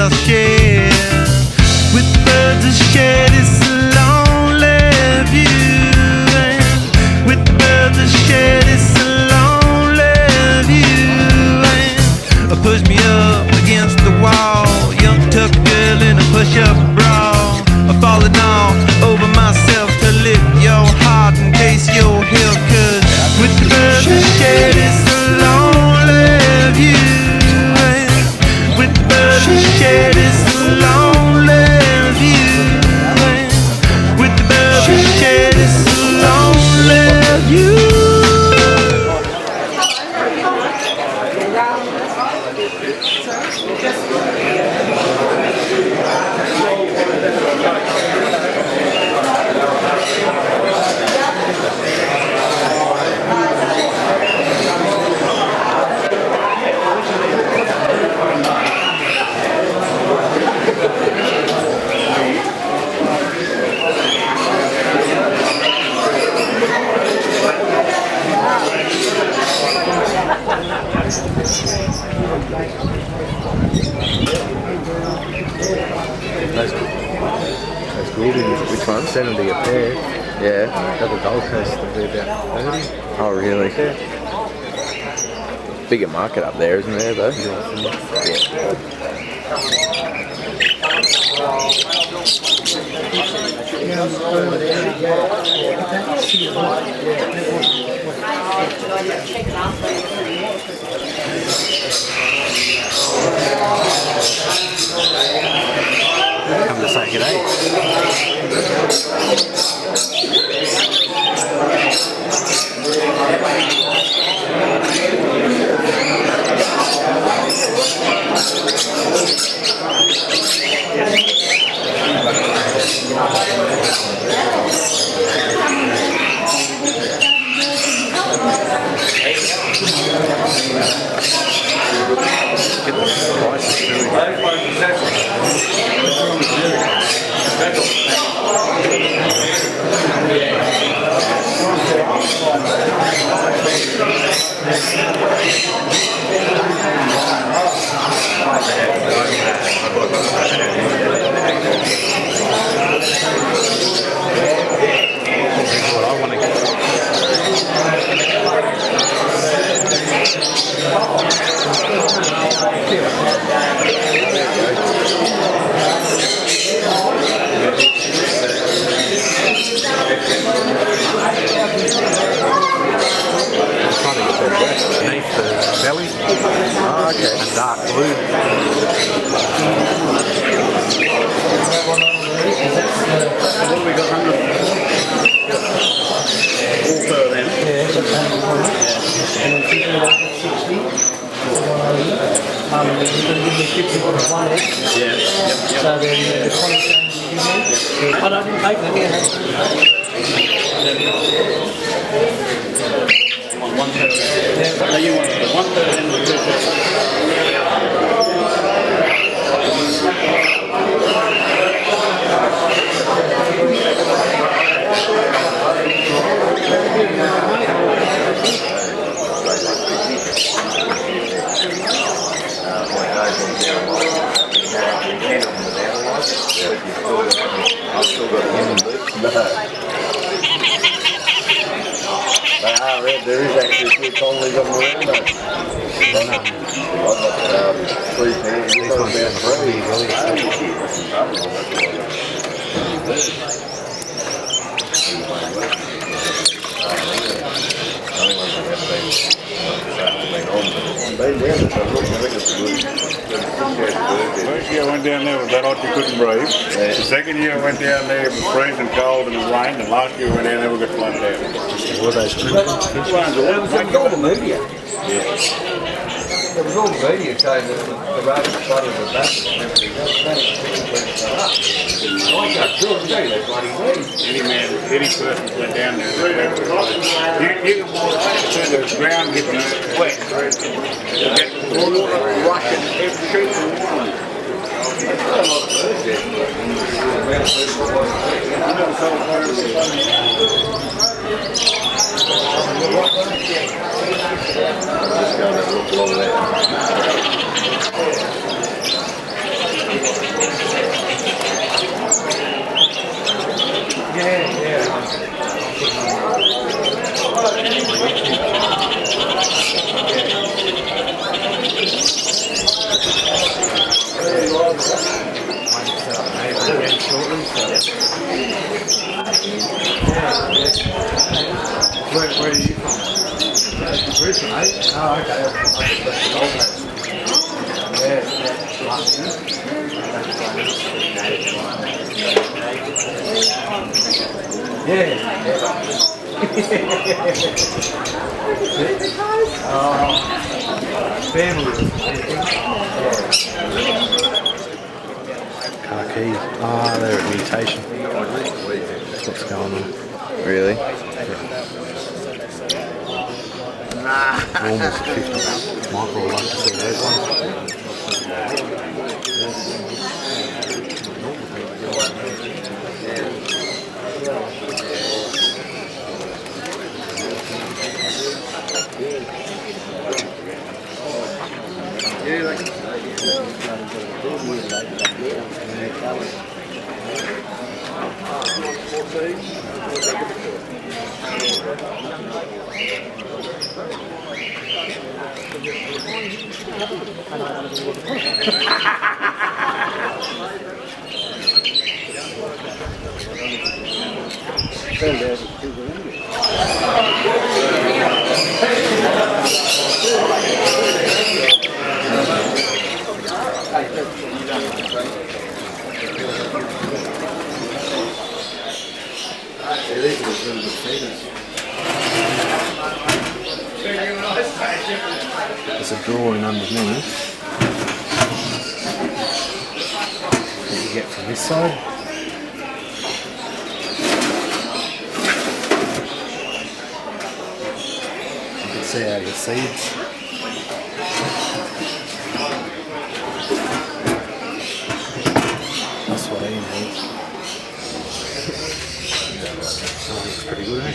I'll share. With birds of shed, it's a lonely view. And with birds of shed, it's a lonely view. And push me up against the wall, young tuck girl in a push-up bra. I'm falling all over myself to lift your heart in case you're here. 'Cause with birds of shed, it's a lonely view. And with birds of shed, it's a lonely view. And with the birds of shed, it's a lonely view. That's good. Which one? Send them to your pair. Yeah. Double Gold Coast will be about 30. Oh, really? Yeah. Bigger market up there, isn't there, though? Yeah. Come to say good day. Get the prices what I want to get. Beneath the belly. Oh, okay. And dark blue. What have we got? 100? All fur then? Yeah, and then keep it up at 60. You're going to give me 50 for the one egg. Yeah. So then the 20 cents you give me. Oh, no, I didn't take them, yeah. You want 1/3? Yeah. No, you want the 1/3 and the 2/3. I've still got human boots. No. They are red. There is actually a few colonies of them around though. I've got 3 pairs. These ones are First year I went down there, it was that hot you couldn't breathe. Yeah. The second year I went down there, it was freezing cold and it rained. And last year I went down there, we got flooded out. What those All the media. There was all the media saying that the road was flooded with that. I got sure to tell you that bloody media. Any person went down there. You can walk to the ground getting wet. You get the water rushing every street and one. Just going to look along there. Where are you from? Brisbane, eh? Oh, okay. I just left the Gold Coast. Yeah, family. Car keys. Ah, they're at mutation. That's what's going on. Really? Almost 50. Michael would like to see those ones. There's a drawing underneath that you get from this side. You can see how your seeds. That's what I need. That looks pretty good, eh?